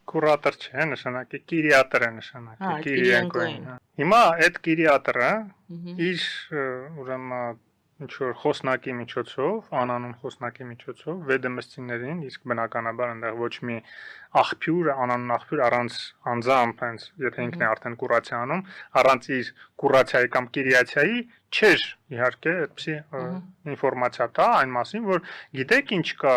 Կուրատոր չէ, նշանակի Կիրիատոր է նշանակի, Կիրիենկոին։ Հիմա այդ Կիրիատորը իր ուրեմն ինչ որ խոսնակի միջոցով, անանուն խոսնակի միջոցով վեդեմստիներին, իսկ բնականաբար այնտեղ ոչ մի աղբյուր, անանուն աղբյուր առանց անձամբ հենց, եթե ինքն է արդեն կուրացիա անում, առանց իր կուրացիայի կամ կիրիացիայի չէր իհարկե այդպիսի ինֆորմացիա տա այն մասին, որ գիտեք ինչ կա,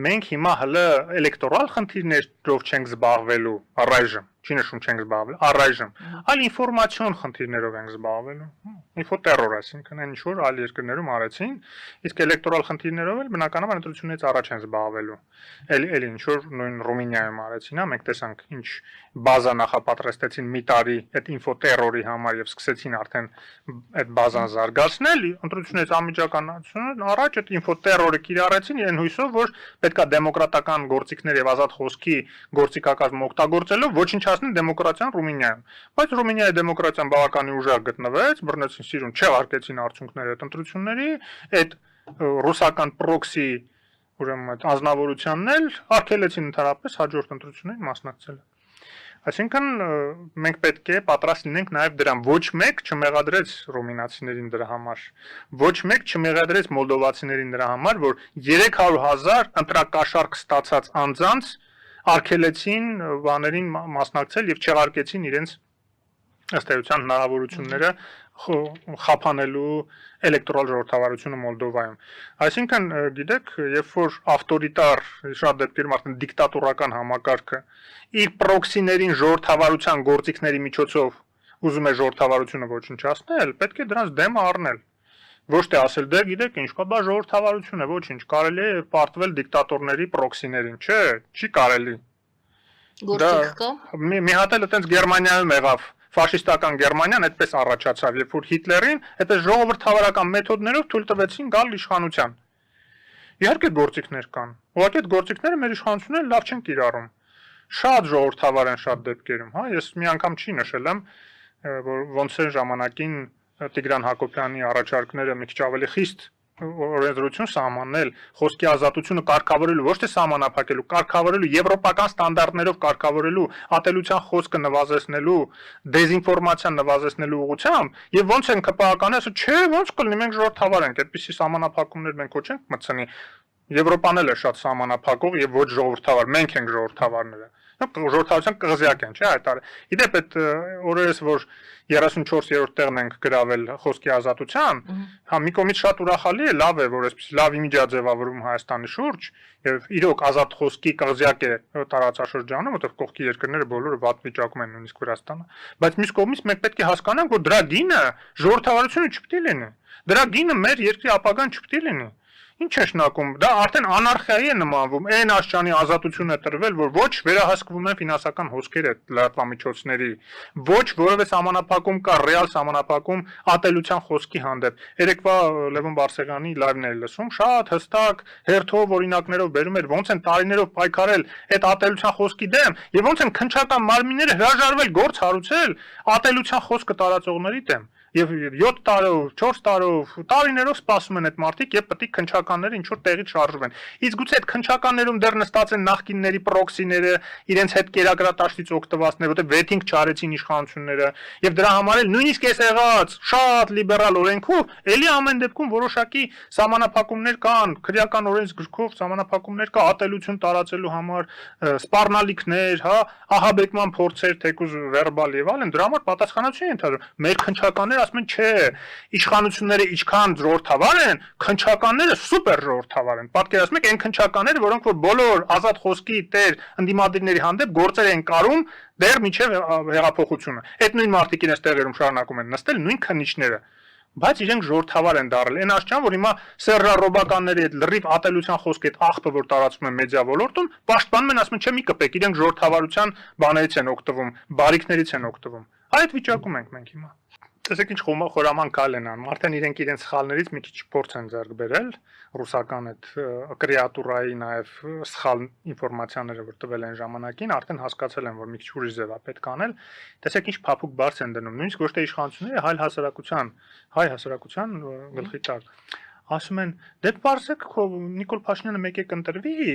մենք հիմա հələ էլեկտորալ խնդիրներով չենք զբաղվելու առայժմ, չի նշում չենք զբաղվել, առայժմ, այլ ինֆորմացիոն խնդիրներով ենք զբաղվելու, ինֆոտերոր, այսինքն այն ինչ որ այլ երկրներում արեցին, իսկ էլեկտորալ խնդիրներով էլ բնականաբար ընտրություններից առաջ են զբաղվելու, էլ ինչ որ նույն Ռումինիայում արեցին, հա, մենք տեսանք ինչ բազա նախապատրաստեցին մի տարի այդ ինֆոտերորի համար եւ սկսեցին արդեն այդ բազան զարգացնել, ընտրություններից անմիջականացում առաջ այդ ինֆոտերորը կիրառեցին իրեն հույսով, որ պետքա դեմոկրատական գործիքներ եւ ազատ խոսքի գործիքակազմ օգտագործելով ոչնչացնեն դեմոկրատիան Ռումինիայում, բայց Ռումինիայի դեմոկրատիան բավականին ուժեղ գտնվեց, բռնեցին սիրուն, չեղարկեցին արդյունքները այդ ընտրությունների, այդ ռուսական պրոքսի ուրեմն այդ անձնավորությանն էլ արգելեցին ընդհանրապես հաջորդ ընտրություններին մասնակցել։ Այսինքն մենք պետք է պատրաստ լինենք նաև դրան, ոչ մեկ չմեղադրեց ռումինացիներին դրա համար, ոչ մեկ չմեղադրեց մոլդովացիներին դրա համար, որ 300,000 ընտրակաշառք ստացած անձանց արգելեցին բաներին մասնակցել եւ չեղարկեցին իրենց ըստ էության հնարավորությունները խափանելու էլեկտորալ ժողովրդավարությունը Մոլդովայում։ Այսինքն, գիտեք, երբ որ ավտորիտար, շատ դեպքերում արդեն դիկտատորական համակարգը իր պրոքսիներին ժողովրդավարության գործիքների միջոցով ուզում է ժողովրդավարությունը ոչնչացնել, պետք է դրանց դեմ առնել։ Ոչ թե ասել դե գիտեք ինչ կա, դա ժողովրդավարություն է, ոչինչ, կարելի է պարտվել դիկտատորների պրոքսիներին, չէ, չի կարելի։ Գործիք կա։ Մի հատ էլ այտենց Գերմանիայում եղավ ֆաշիստական Գերմանիան այդպես առաջացավ, երբ որ Հիտլերին այդպես ժողովրդավարական մեթոդներով թույլ տվեցին գալ իշխանության։ Իհարկե գործիքներ կան։ Ուղղակի այդ գործիքները մեր իշխանությունները լավ չեն կիրառում։ Շատ ժողովրդավար են շատ դեպքերում, հա, ես մի անգամ չի նշել եմ, որ ոնց է ժամանակին Տիգրան Հակոբյանի առաջարկները մի քիչ ավելի խիստ օրենսդրություն սահմանել, խոսքի ազատությունը կարգավորելու, ոչ թե սահմանափակելու, կարգավորելու եվրոպական ստանդարտներով կարգավորելու, ատելության խոսքը նվազեցնելու, դեզինֆորմացիան նվազեցնելու ուղղությամբ, եւ ոնց են ԿՊԱ-ականը ասում, չէ, ոնց կլինի, մենք ժողովրդավար ենք, այդպիսի սահմանափակումներ մենք ոչ ենք մտցնի։ Եվրոպան էլ է շատ սահմանափակող եւ ոչ ժողովրդավար, մենք ենք ժողովրդավարները։ Ժողովրդավարության կղզյակ են, չէ՞, այդ արը։ Իդեպ այդ օրերս որ 34-րդ տեղն ենք գրավել խոսքի ազատության, հա մի կողմից շատ ուրախալի է, լավ է, որ այսպես լավ իմիջ է ձևավորում Հայաստանի շուրջ, եւ իրոք ազատ խոսքի կղզյակ է տարածաշրջանում, որտեղ կողքի երկրները բոլորը վատ վիճակում են, նույնիսկ Վրաստանը, բայց մյուս կողմից մենք պետք է հասկանանք, որ դրա գինը ժողովրդավարությունը չպետք է լինի։ Դրա գինը մեր երկրի ապագան չպետք է լինի։ Ինչ է շնակում, դա արդեն անարխիայի է նմանվում, այն աշճանի ազատություն է տրվել, որ ոչ վերահսկվում են ֆինանսական հոսքերը լրատվամիջոցների, ոչ որևէ սահմանափակում կա, ռեալ սահմանափակում ատելության խոսքի հանդեպ։ Երեկվա Լևոն Բարսեղյանի լայվն էի լսում, շատ հստակ հերթով օրինակներով բերում էր, ոնց են տարիներով պայքարել այդ ատելության խոսքի դեմ, եւ ոնց են քնչական մարմինները հրաժարվել գործ հարուցել ատելության խոսքը տարածողների դեմ։ Եվ 7 տարով, 4 տարով, տարիներով սպասում են այդ մարդիկ եւ պետք է քնչականները ինչ որ տեղից շարժվեն։ Իսկ գուցե այդ քնչականներում դեռ նստած են նախկինների պրոքսիները, իրենց հետ կերակրատաշտից օգտվածներ, որտեղ վեթինգ չարեցին իշխանությունները, եւ դրա համար էլ նույնիսկ այս եղած շատ լիբերալ օրենքով էլի ամեն դեպքում որոշակի սահմանափակումներ կան, քրեական օրենսգրքով սահմանափակումներ կա ատելություն տարածելու համար, սպառնալիքներ, հա, ահաբեկման փորձեր, թեկուզ վերբալ եւ այլն, դրա համար պատասխանատվություն ենթադրում։ Մեր քնչականները ասում են, չէ, իշխանությունները ինչքան ժողովրդավար են, քնչականները սուպեր ժողովրդավար են։ Պատկերացնում եք այն քնչականները, որոնք որ բոլոր ազատ խոսքի տեր ընդդիմադիրների հանդեպ գործեր են կարում դեռ մինչև հեղափոխությունը։ Այդ նույն մարդիկ իրենց տեղերում շարունակում են նստել, նույն քննիչները։ Բայց իրենք ժողովրդավար են դառել։ Այն աշճան, որ հիմա սերրարոբականների այդ լրիվ ատելության խոսքի այդ աղբը, որ տարածվում է մեդիա ոլորտում, պաշտպանում են, ասում են, չէ, մի կպեք, իրենք ժողովրդավարության բաներից են օգտվում, բարիքներից են օգտվում։ Այդ վիճակում ենք մենք հիմա։ Տեսեք ինչ խորամանկ են անում, արդեն իրենք իրենց սխալներից մի քիչ փորձ են ձեռք բերել, ռուսական այդ կրեատուրայի նաև սխալ ինֆորմացիաները, որ տվել են ժամանակին, արդեն հասկացել են, որ մի քիչ ուրիշ ձև է պետք անել, տեսեք ինչ փափուկ բարձ են դնում, նույնիսկ ոչ թե իշխանությունները, հայ հասարակության գլխի տակ, ասում են, դե պարզեք Նիկոլ Փաշինյանը մեկ է կընտրվի,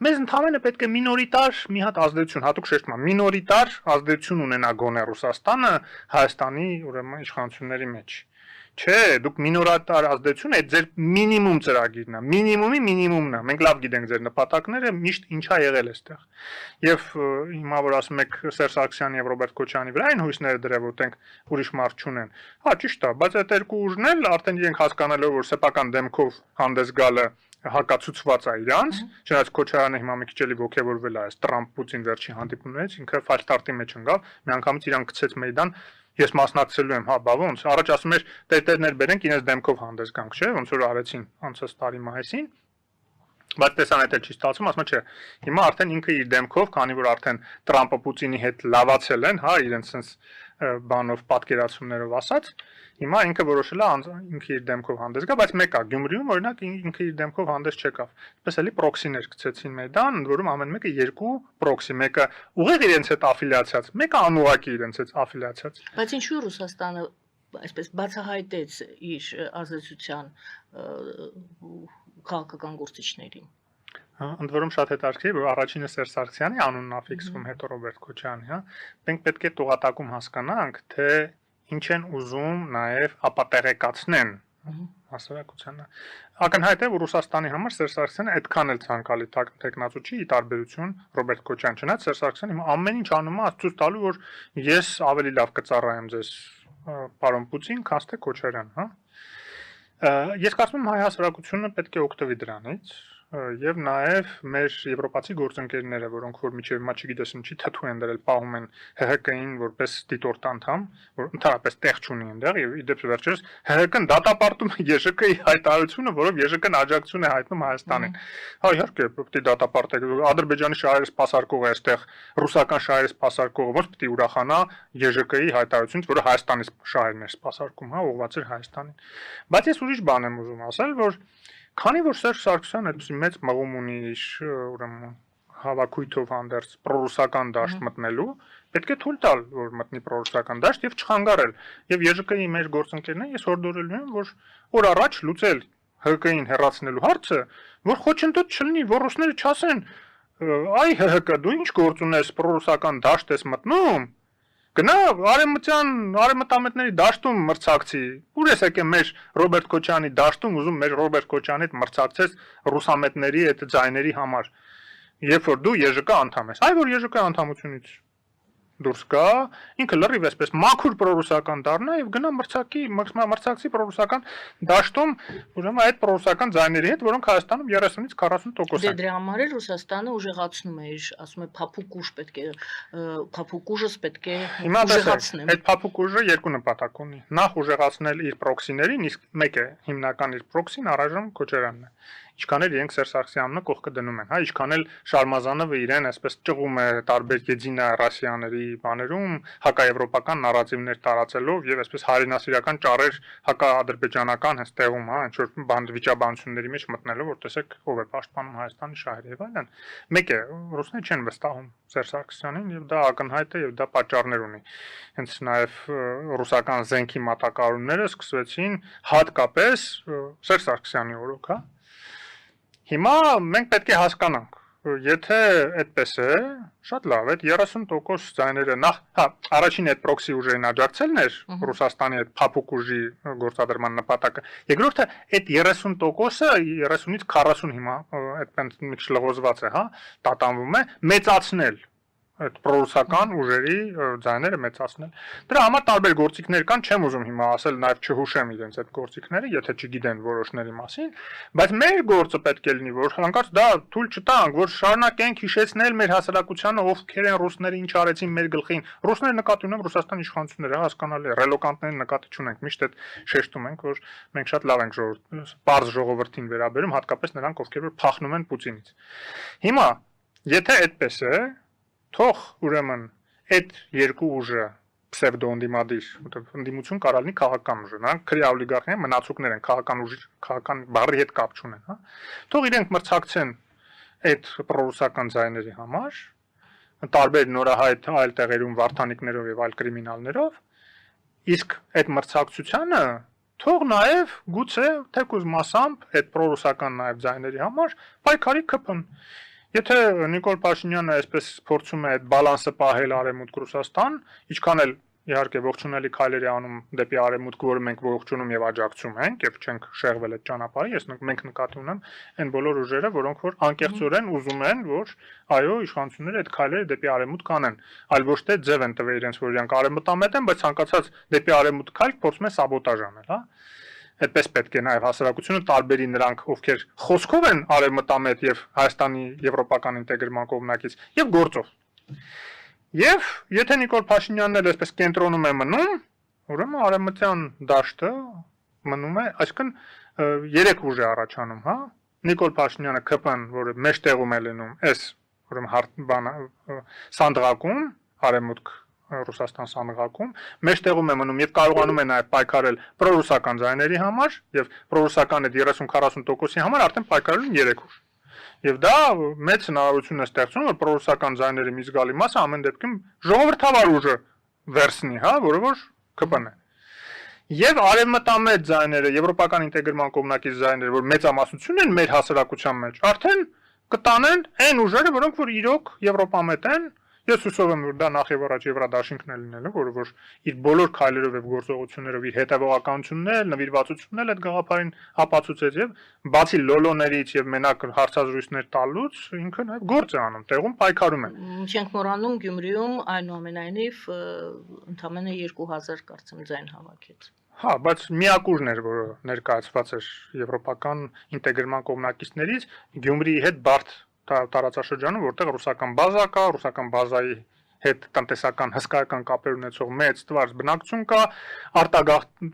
Մեզ ընդհանրապես պետք է մինորիտար մի հատ ազդեցություն, հատուկ շեշտում եմ, մինորիտար ազդեցություն ունենա գոնե Ռուսաստանը Հայաստանի ուրեմն իշխանությունների մեջ։ Չէ, դուք մինորիտար ազդեցություն է ձեր մինիմում ծրագիրն է, մինիմումի մինիմումն է։ Մենք լավ գիտենք ձեր նպատակները, միշտ ինչա եղել է այստեղ։ Եվ հիմա որ ասում եք Սերժ Սարգսյանի եւ Ռոբերտ Քոչարյանի վրա են հույսները դրել, որ տենք ուրիշ մարդ չունեն։ Հա, ճիշտ է, բայց այդ երկու ուժն էլ արդեն իրենք հասկանալով որ սեփական դեմքով հանդես գալը հակացուցված է իրանց, չնայած Քոչարյանը հիմա մի քիչ էլի ոգևորվել է այս Տրամփ-Պուտին վերջի հանդիպումներից, ինքը ֆալշտարտի մեջ ընկավ, միանգամից իրան գցեց մեյդան, ես մասնակցելու եմ, հա, բա ոնց, առաջ ասում էր տերտերներ բերենք, ինձ դեմքով հանդես գանք, չէ, ոնց որ արեցին անցած տարի մայիսին, բայց տեսան այդ էլ չի ստացվում, ասում չէ, հիմա արդեն ինքը իր դեմքով, քանի որ արդեն Տրամփը Պուտինի հետ լավացել են, հա, իրենց sense բանով պատկերացումներով ասած, հիմա ինքը որոշել է ինքը իր դեմքով հանդես գա, բայց մեկ է Գյումրիում օրինակ ինքը իր դեմքով հանդես չեկավ։ Այսպես էլի պրոքսիներ գցեցին մեդան, ընդ որում ամեն մեկը երկու պրոքսի, մեկը ուղիղ իրենց հետ աֆիլիացած, մեկը անուղակի իրենց հետ աֆիլիացած։ Բայց ինչու Ռուսաստանը այսպես բացահայտեց իր ազդեցության քաղաքական գործիչներին։ Ընդ որում շատ հետաքրքիր, որ առաջինը Սերժ Սարգսյանի անունն է ֆիքսվում, հետո Ռոբերտ Քոչարյանի, հա։ Մենք պետք է տողատակում հասկանանք, թե ինչ են ուզում նաև ապատեղեկացնեն հասարակությանը։ Ակնհայտ է, որ Ռուսաստանի համար Սերժ Սարգսյանը այդքան էլ ցանկալի տեխնացու չի, ի տարբերություն Ռոբերտ Քոչարյանի, չնայած Սերժ Սարգսյանը հիմա ամեն ինչ անում է ցույց տալու, որ ես ավելի լավ կծառայեմ ձեզ պարոն Պուտին, քան թե Քոչարյան, հա։ Ես կարծում եմ հայ հասարակությունը պետք է օգտվի դրանից եւ նաեւ մեր եվրոպացի գործընկերները, որոնք որ միջև հիմա չգիտես ինչի թթու են դրել, պահում են ՀՀԿ-ին որպես դիտորդ անդամ, որ ընդհանրապես տեղ չունի այնտեղ եւ ի դեպ վերջերս ՀՀԿ-ն դատապարտում է ԵԺԿ-ի հայտարարությունը, որով ԵԺԿ-ն աջակցություն է հայտնում Հայաստանին։ Հա իհարկե, պետք է դատապարտել Ադրբեջանի շահերը սպասարկող է այստեղ, ռուսական շահերը սպասարկողը ո՞նց պետք է ուրախանա ԵԺԿ-ի հայտարարությունից, որը Հայաստանի շահերն է սպասարկում, հա, ուղղված էր Հայաստանին։ Բայց ես ուրիշ բան եմ ուզում ասել, որ քանի որ Սերժ Սարգսյանը այդպեսի մեծ մղում ունի իր ուրեմն հավաքույթով հանդերձ պրոռուսական դաշտ մտնելու, պետք է թույլ տալ, որ մտնի պրոռուսական դաշտ եւ չխանգարել։ Եւ ԵԺԿ-ի մեր գործընկերներին ես հորդորելու եմ, որ օր առաջ լուծել ՀԿ-ին հեռացնելու հարցը, որ խոչընդոտ չլինի, որ ռուսները չասեն, այ ՀՀԿ դու ինչ գործ ունես պրոռուսական դաշտ ես մտնում։ Գնա արևմտամետների դաշտում մրցակցի։ Ուր ես եկել մեր Ռոբերտ Քոչարյանի դաշտում ուզում մեր Ռոբերտ Քոչարյանի հետ մրցակցես ռուսամետների այդ ձայների համար։ Երբ որ դու ԵԺԿ անդամ ես, այ որ ԵԺԿ անդամությունից դուրս գա, ինքը լրիվ այսպես մաքուր պրոռուսական դառնա եւ գնա մրցակցի պրոռուսական դաշտում, ուրեմն այդ պրոռուսական ձայների հետ, որոնք Հայաստանում 30-ից 40% են։ Դրա համար էլ Ռուսաստանը ուժեղացնում է իր, ասում է, փափուկ ուժ պետք է, փափուկ ուժս պետք է ուժեղացնեն։ Այդ փափուկ ուժը երկու նպատակ ունի։ Նախ ուժեղացնել իր պրոքսիներին, իսկ մեկը հիմնական իր պրոքսին առայժմ Քոչարյանն է։ Ինչքան էլ իրենք Սերժ Սարգսյանն կողքը դնում են, հա, ինչքան էլ Շարմազանովը իրեն այսպես ճղում է տարբեր Եդինա Ռասիաների բաներում, հակաեվրոպական նարատիվներ տարածելով եւ այսպես հայրենասիրական ճառեր հակաադրբեջանական հենց տեղում, հա, ինչ որ վիճաբանությունների մեջ մտնելով, որ տեսեք ով է պաշտպանում Հայաստանի շահերը եւ այլն։ Մեկ է, ռուսները չեն վստահում Սերժ Սարգսյանին եւ դա ակնհայտ է եւ դա պատճառներ ունի։ Հենց նաեւ ռուսական զենքի մատակարարումները սկսվեցին հատկապես Սերժ Սարգսյանի օրոք, հա։ Հիմա մենք պետք է հասկանանք, եթե այդպես է, շատ լավ, այդ 30% ձայները նախ, հա, առաջին այդ պրոքսի ուժերին աջակցելն էր Ռուսաստանի այդ փափուկ ուժի գործադրման նպատակը։ Երկրորդը այդ 30%-ը 30-ից 40 հիմա այդպես մի քիչ լղոզված է, հա, տատանվում է, մեծացնել այդ պրոռուսական ուժերի ձայները մեծացնել։ Դրա համար տարբեր գործիքներ կան, չեմ ուզում հիմա ասել, նաև չհուշեմ իրենց այդ գործիքները, եթե չգիտեն որոշների մասին, բայց մեր գործը պետք է լինի, որ հանկարծ դա թույլ չտանք, որ շարունակենք հիշեցնել մեր հասարակությանը ովքեր են ռուսները ինչ արեցին մեր գլխին։ Ռուսները նկատի ունեմ Ռուսաստանի իշխանությունները, հասկանալի է, ռելոկանտներին նկատի չունենք, միշտ այդ շեշտում ենք, որ մենք շատ լավ ենք պարզ ժողովրդին վերաբերում, հատկապես նրանք, ովքեր որ փախնում են Պուտինից։ Հիմա, եթե այդպես է, թող ուրեմն այդ երկու ուժը պսևդոընդդիմադիր, որտեղ ընդդիմություն կարող լինի քաղաքական ուժ, նրանք քրի օլիգարխներ մնացուկներ են, քաղաքական ուժի, քաղաքական բառի հետ կապ չունեն, հա։ Թող իրենք մրցակցեն այդ պրոռուսական ձայների համար, տարբեր նորահայտ այլ տեղերում վարդանիկներով եւ այլ կրիմինալներով, իսկ այդ մրցակցությանը թող նաեւ գուցե թեկուզ մասամբ այդ պրոռուսական նաեւ ձայների համար պայքարի կփն։ Եթե Նիկոլ Փաշինյանը այսպես փորձում է այդ բալանսը պահել Արևմուտք-Ռուսաստան, ինչքան էլ իհարկե ողջունելի քայլեր է անում դեպի Արևմուտք, որը մենք ողջունում եւ աջակցում ենք եւ չենք շեղվել այդ ճանապարհին, մենք նկատի ունեմ այն բոլոր ուժերը, որոնք որ անկեղծորեն ուզում են, որ այո, իշխանությունները այդ քայլերը դեպի Արևմուտք անեն, այլ ոչ թե ձև են տվել իրենց, որ իրանք արևմտամետ են, բայց ցանկացած դեպի Արևմուտք քայլ փորձում են սաբոտաժ անել, հա։ Այդպես պետք է նաև հասարակությունը տարբերի նրանք, ովքեր խոսքով են արևմտամետ եւ Հայաստանի եվրոպական ինտեգրման կողմնակից եւ գործով։ Եվ եթե Նիկոլ Փաշինյանն էլ այսպես կենտրոնում է մնում, ուրեմն արևմտյան դաշտը մնում է, այսինքն 3 ուժ է առաջանում, հա։ Նիկոլ Փաշինյանը ԿՊ-ն, որը մեջտեղում է լինում, այս ուրեմն սանդղակում, արևմուտք Ռուսաստան սանդղակում, մեջտեղում է մնում եւ կարողանում է նաեւ պայքարել պրոռուսական ձայների համար եւ պրոռուսական այդ 30-40%-ի համար արդեն պայքարում 3 ուժ։ Եվ դա մեծ հնարավորություն է ստեղծում, որ պրոռուսական ձայների մի զգալի մասը ամեն դեպքում ժողովրդավար ուժը վերցնի, հա, որը որ ԿՊ-ն է։ Եվ արևմտամետ ձայները, եվրոպական ինտեգրման կողմնակից ձայները, որ մեծամասնություն են մեր հասարակության մեջ, արդեն կտանեն այն ուժերը, որոնք որ իրոք եվրոպամետ են։ Ես հուսով եմ, որ դա նախ եւ առաջ Եվրադաշինքն է լինելու, որը որ իր բոլոր քայլերով եւ գործողություններով իր հետևողականությունն, նվիրվածությունն էլ այդ գաղափարին ապացուցեց եւ բացի լոլոներից եւ մենակ հարցազրույցներ տալուց ինքը նաեւ գործ է անում, տեղում պայքարում է։ Չենք մոռանում Գյումրիում այնուամենայնիվ ընդամենը 2000 կարծեմ ձայն հավաքեց։ Հա, բայց միակ ուժն էր, որը ներկայացված էր եվրոպական ինտեգրման կողմնակիցներից Գյումրիի հետ բարդ տարածաշրջանում, որտեղ ռուսական բազա կա, ռուսական բազայի հետ տնտեսական հսկայական կապեր ունեցող մեծ թվարժ բնակչություն կա, արտագաղթ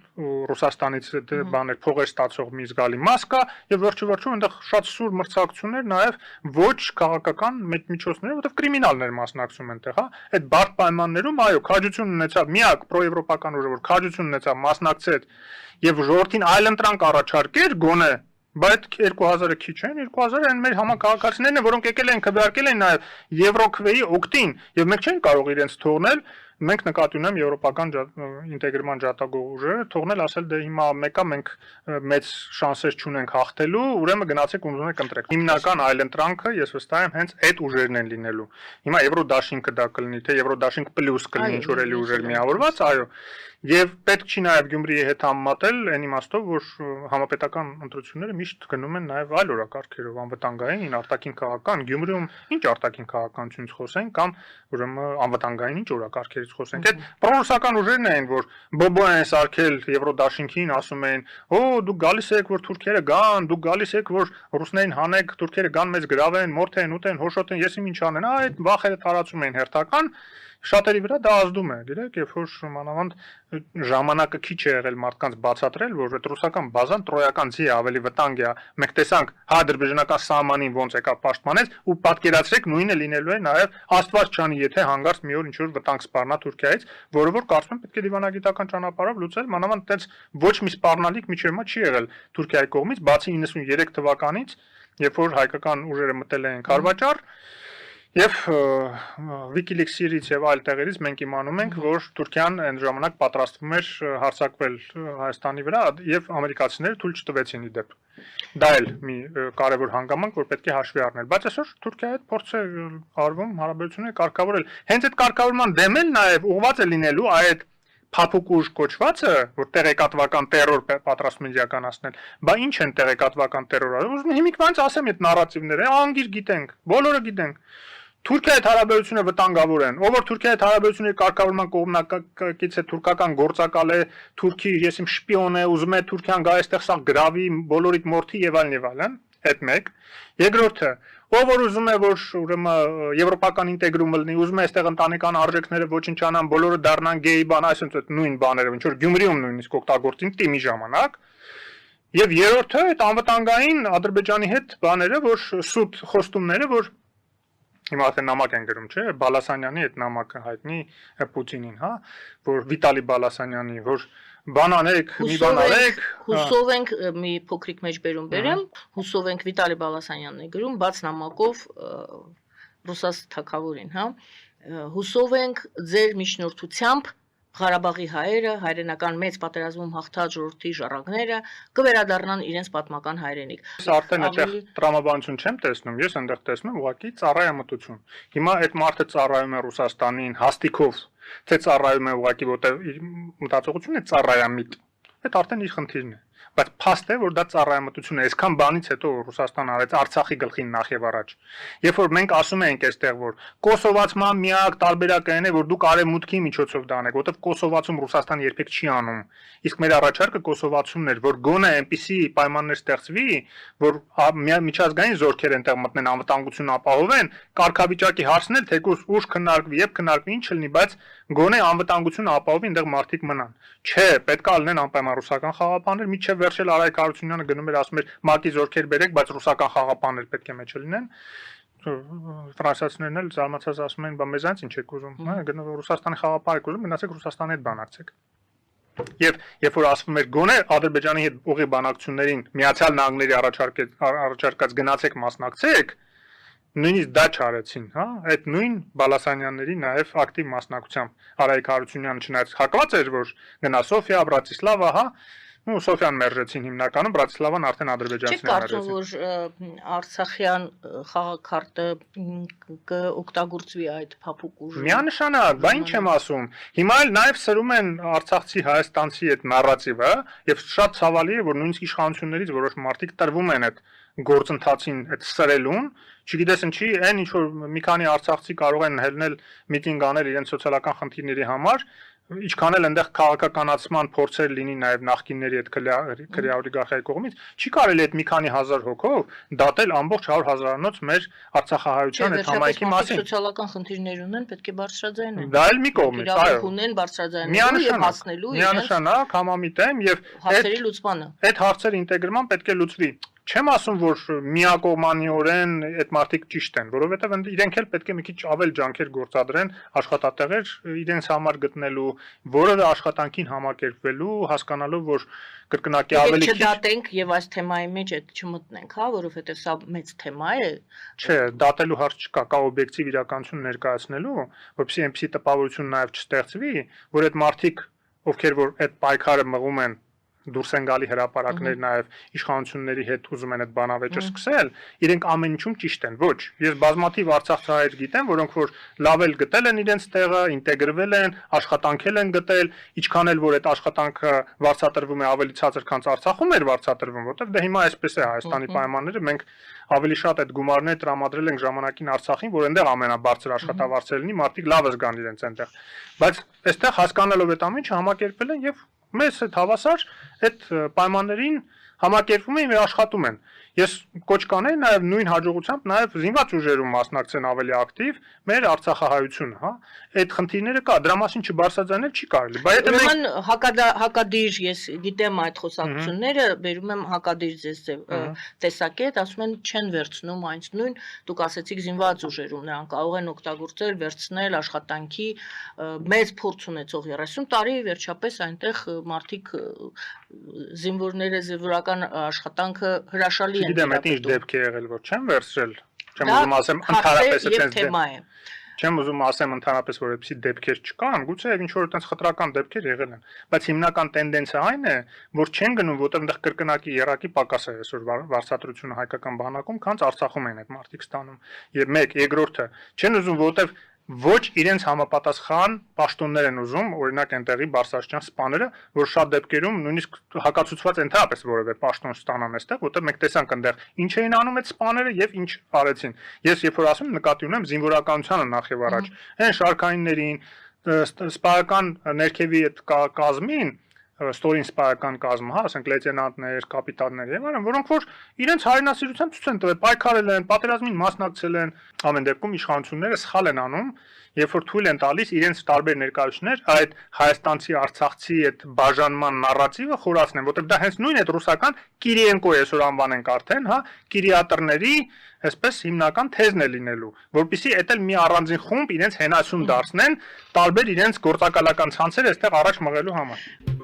Ռուսաստանից բաներ փողեր ստացող մի զգալի մաս կա, եւ վերջիվերջում այնտեղ շատ սուր մրցակցություններ նաեւ ոչ քաղաքական միջոցներ, որտեղ կրիմինալներ մասնակցում են այնտեղ, հա, այդ բարդ պայմաններում, այո, քաջություն ունեցավ միակ պրոեվրոպական ուժը, որ քաջություն ունեցավ մասնակցել եւ ժողովրդին այլընտրանք առաջարկեր գոնե Բայց 2000-ը քիչ են, 2000-ը այն մեր համակարգացիներն են, որոնք եկել են քվեարկել են նաև Եվրոքվեի օգտին, եւ մենք չենք կարող իրենց թողնել, մենք նկատի ունեմ եվրոպական ինտեգրման ջատագով ուժերը, թողնել ասել դե հիմա մեկա մենք մեծ շանսեր չունենք հաղթելու, ուրեմն գնացեք ուզում եք ընտրեք։ Հիմնական այլընտրանքը ես վստահ եմ հենց այդ ուժերն են լինելու։ Հիմա Եվրոդաշինքը դա կլինի, թե Եվրոդաշինք պլյուս կլինի, ինչ որ էլի ուժեր միավորված, այո։ Եվ պետք չի նաև Գյումրիի հետ համեմատել այն իմաստով, որ համապետական ընտրությունները միշտ գնում են նաև այլ օրակարգերով, անվտանգային, արտաքին քաղաքական, Գյումրիում ինչ արտաքին քաղաքականությունից խոսենք կամ ուրեմն անվտանգային ինչ օրակարգերից խոսենք։ Այդ պրոռուսական ուժերն են, որ բոբո են սարքել Եվրոդաշինքին, ասում են. «Օ, դուք գալիս եք, որ թուրքերը գան, դուք գալիս եք, որ ռուսներին հանեք, թուրքերը գան մեզ գրավեն, մորթեն, ուտեն, հոշոտեն, ես ինչ անեն»։ Այդ վախերը տարածում են հերթական Շատերի վրա դա ազդում է, գիտեք, երբ որ մանավանդ ժամանակը քիչ է եղել մարդկանց բացատրել, որ այդ ռուսական բազան տրոյական ձի է ավելի վտանգ է, մենք տեսանք ադրբեջանական սահմանին ոնց եկավ պաշտպանեց ու պատկերացրեք նույնը լինելու է նաև Աստված չանի, եթե հանգարց մի օր ինչ որ վտանգ սպառնա Թուրքիայից, որը որ կարծում եմ պետք է դիվանագիտական ճանապարհով լուծել, մանավանդ այդպես ոչ մի սպառնալիք միջև հիմա չի եղել Թուրքիայի կողմից, բացի 93 թվականից, երբ որ հայկական ուժերը մտել են Քարվաճար Եվ Wikileaks-ից եւ այլ տեղերից մենք իմանում ենք, որ Թուրքիան այն ժամանակ պատրաստվում էր հարձակվել Հայաստանի վրա եւ ամերիկացիները թույլ չտվեցին իդեպ։ Դա էլ մի կարևոր հանգամանք, որ պետք է հաշվի առնել։ Բայց այսօր Թուրքիայի հետ փորձ է արվում հարաբերությունները կարգավորել։ Հենց այդ կարգավորման դեմ էլ նաեւ ուղղված է լինելու այդ Փափուկ ուժ կոչվածը, որ տեղեկատվական terror պատրաստում են իրականացնել, բա ինչ են տեղեկատվական terror-ը։ Ուզում եմ հիմիկվանից ասեմ այդ նարատիվները, անգիր գիտենք, բոլորը գիտենք։ Թուրքիայի հետ հարաբերությունները վտանգավոր են։ Ով որ Թուրքիայի հետ հարաբերությունների կարգավորման կողմնակից է թուրքական գործակալ է, Թուրքի ես իմ շպիոն է, ուզում է Թուրքիան գա այստեղ սա գրավի, բոլորիդ մորթի եւ այլն, այդ մեկ։ Երկրորդը, ով որ ուզում է որ ուրեմն եվրոպական ինտեգրումը լինի, ուզում է այստեղ ընտանեկան արժեքները ոչնչանան, բոլորը դառնան գեյ բան, այսինքն այդ նույն բաները, ինչ որ Գյումրիում նույնիսկ օգտագործին տիմի ժամանակ։ Եվ երրորդը այդ անվտանգային Ադրբեջանի հետ բաները, որ սուտ խոստումները, որ Հիմա արդեն նամակ են գրում, չէ՞, Բալասանյանի այդ նամակը հայտնի Պուտինին, հա, որ Վիտալի Բալասանյանի, որ բան անեք, մի բան արեք, հուսով ենք մի փոքրիկ մեջբերում բերեմ, հուսով ենք Վիտալի Բալասանյանն է գրում, բաց նամակով ռուսաց թագավորին, հա, հուսով ենք ձեր միջնորդությամբ Ղարաբաղի հայերը, հայրենական մեծ պատերազմում հաղթած ժողովրդի ժառանգները կվերադառնան իրենց պատմական հայրենիք։ Ես արդեն այդտեղ տրամաբանություն չեմ տեսնում, ես այնտեղ տեսնում եմ ուղղակի ծառայամտություն։ Հիմա այդ մարդը ծառայում է Ռուսաստանին հաստիկով, թե ծառայում է ուղղակի որտեղ իր մտածողությունն է ծառայամիտ։ Այդ արդեն իր խնդիրն է։ Բայց փաստ է, որ դա ծառայամտություն է, այսքան բանից հետո Ռուսաստան արեց Արցախի գլխին նախ եւ առաջ։ Երբ որ մենք ասում ենք այստեղ, որ կոսովացման միակ տարբերակը այն է, որ դուք արևմուտքի միջոցով դա անեք, որովհետեւ կոսովացում Ռուսաստան երբեք չի անում։ Իսկ մեր առաջարկը կոսովացումն էր, որ գոնե այնպիսի պայմաններ ստեղծվի, որ միջազգային զորքեր այնտեղ մտնեն, անվտանգություն ապահովեն, կարգավիճակի հարցնել, թեկուզ ուշ քննարկվի, եւ քննարկվի ինչ լինի, բայց գոնե անվտանգությունը ապահովի, այնտեղ մարդիկ մնան։ Չէ, պետք է լինեն անպայման ռուսական խաղապաններ, միջև վերջել Արայք Հարությունյանը գնում էր ասում էր ՄԱԿ-ի զորքեր բերեք, բայց ռուսական խաղապաններ պետք է մեջը լինեն։ Ֆրանսիացիներն էլ զարմացած ասում են, բա մեզանից ինչ եք ուզում, հա, գնով Ռուսաստանի խաղապար եք ուզում, գնացեք Ռուսաստանի հետ բանակցեք։ Եվ երբ որ ասվում էր գոնե Ադրբեջանի հետ ուղիղ բանակցություններին Միացյալ Նահանգների առաջարկած գնացեք մասնակցեք, նույնիսկ դա չարեցին, հա, այդ նույն Բալասանյանների նաև ակտիվ մասնակցությամբ Արայք Հարությունյանը չնայած հակված էր, որ գնա Սոֆիա, Բրատիսլավա, հա, ու Սոֆիան մերժեցին հիմնականում, Բրատիսլավան արդեն ադրբեջանցիները մերժեցին։ Չեք կարծում, որ Արցախյան խաղաքարտը կօգտագործվի այդ փափուկ ուժը։ Միանշանակ, բա ինչ եմ ասում։ Հիմա էլ նաև սրում են արցախցի հայաստանցի այդ նարատիվը, եւ շատ ցավալի է, որ նույնիսկ իշխանություններից որոշ մարդիկ տրվում են այդ գործընթացին այդ սրելուն, չգիտես ինչի, այն ինչ որ մի քանի արցախցի կարող են հելնել միտինգ անել իրենց սոցիալական խնդիրների համար, ինչքան էլ այնտեղ քաղաքականացման փորձեր լինի նաև նախկինների այդ քրեա օլիգարխիայի կողմից, չի կարելի այդ մի քանի հազար հոգով դատել ամբողջ 100,000-անոց մեր արցախահայության այդ համայնքի մասին։ Սոցիալական խնդիրներ ունեն, պետք է բարձրաձայնեն։ Դա էլ մի կողմից, այո։ Ունեն բարձրաձայնելու եւ հասնելու միանշանակ համամիտ եմ եւ հարցերի լուծմանը։ Այդ հարցերի ինտեգրման պետք է լուծվի։ Չեմ ասում, որ միակողմանիորեն այդ մարդիկ ճիշտ են, որովհետև իրենք էլ պետք է մի քիչ ավել ջանքեր գործադրեն, աշխատատեղեր իրենց համար գտնելու, որևէ աշխատանքին համակերպվելու, հասկանալով, որ կրկնակի ավելի քիչ չդատենք եւ այս թեմայի մեջ այդ չմտնենք, հա, որովհետև սա մեծ թեմա է։ Չէ, դատելու հարց չկա, կա օբյեկտիվ իրականություն ներկայացնելու, որպեսզի այնպիսի տպավորություն նաեւ չստեղծվի, որ այդ մարդիկ, ովքեր որ այդ պայքարը մղում են դուրս են գալի հրապարակներ նաև իշխանությունների հետ ուզում են այդ բանավեճը սկսել, իրենք ամեն ինչում ճիշտ են։ Ոչ, ես բազմաթիվ արցախցիներ գիտեմ, որոնք որ լավ էլ գտել են իրենց տեղը, ինտեգրվել են, աշխատանքել են գտել, ինչքան էլ որ այդ աշխատանքը վարձատրվում է ավելի ցածր, քան Արցախում էր վարձատրվում, որտեղ դա հիմա այսպես է Հայաստանի պայմանները, մենք ավելի շատ այդ գումարներ տրամադրել ենք ժամանակին Արցախին, որ այնտեղ ամենաբարձր աշխատավարձը լինի, մարդիկ լավ զգան իրենց այնտեղ։ Բայց այստեղ հասկանալով այդ ամեն ինչը համակերպել են եւ մեզ այդ հավասար այդ պայմաններին համակերպվում են եւ աշխատում են։ Ես կոչ կանեի նաեւ նույն հաջողությամբ նաեւ զինված ուժերում մասնակցեն ավելի ակտիվ մեր արցախահայությունը, հա։ Այդ խնդիրները կա, դրա մասին չբարձրաձայնել չի կարելի։ Բայց եթե մենք հակադիր ես գիտեմ այդ խոսակցությունները, բերում եմ հակադիր ձեզ տեսակետ, ասում են չեն վերցնում այնց նույն, դուք ասեցիք զինված ուժերում, նրանք կարող են օգտագործել, վերցնել աշխատանքի մեծ փորձ ունեցող 30 տարի վերջապես այնտեղ մարդիկ զինվորները զինվորական աշխատանքը հրաշալի են։ Գիտեմ, այդ ինչ դեպք է եղել, որ չեմ վերցրել, չեմ ուզում ասեմ ընդհանրապես այդպես թեմա է։ Չեմ ուզում ասեմ ընդհանրապես որ այդպիսի դեպքեր չկան, գուցե ինչ որ այդպես խտրական դեպքեր եղել են, բայց հիմնական տենդենսը այն է, որ չեն գնում, որտեղ այնտեղ կրկնակի երակի պակաս է այսօր վարձատրությունը հայկական բանակում, քանց Արցախում են այդ մարդիկ ստանում։ Եվ մեկ, երկրորդը, չեն ուզում, որտեղ ոչ իրենց համապատասխան պաշտոններ են ուզում, օրինակ այնտեղի Բարսաշճյան սպաները, որ շատ դեպքերում նույնիսկ հակացուցված ընդհանրապես որևէ պաշտոն ստանան այստեղ, որտեղ մենք տեսանք այնտեղ ինչ էին անում այդ սպաները եւ ինչ արեցին։ Ես երբ որ ասում եմ նկատի ունեմ զինվորականությանը նախ եւ առաջ, այն շարքայիններին, սպայական ներքևի այդ կազմին ստորին սպայական կազմը, հա, ասենք լեյտենանտներ, կապիտաններ եւ այլն, որոնք որ իրենց հայրենասիրության ցույց են տվել, պայքարել են, պատերազմին մասնակցել են, ամեն դեպքում իշխանությունները սխալ են անում, երբ որ թույլ են տալիս իրենց տարբեր ներկայացուցիչներ այդ հայաստանցի, արցախցի այդ բաժանման նարատիվը խորացնեն, որտեղ դա հենց նույն այդ ռուսական Կիրիենկո այսօր անվանենք արդեն, հա, Կիրիատրների այսպես հիմնական թեզն է լինելու, որpիսի այդ էլ մի առանձին խումբ իրենց հենասյուն դարձնեն տարբեր իրենց գործակալական ցանցեր այստեղ առաջ մղելու համար։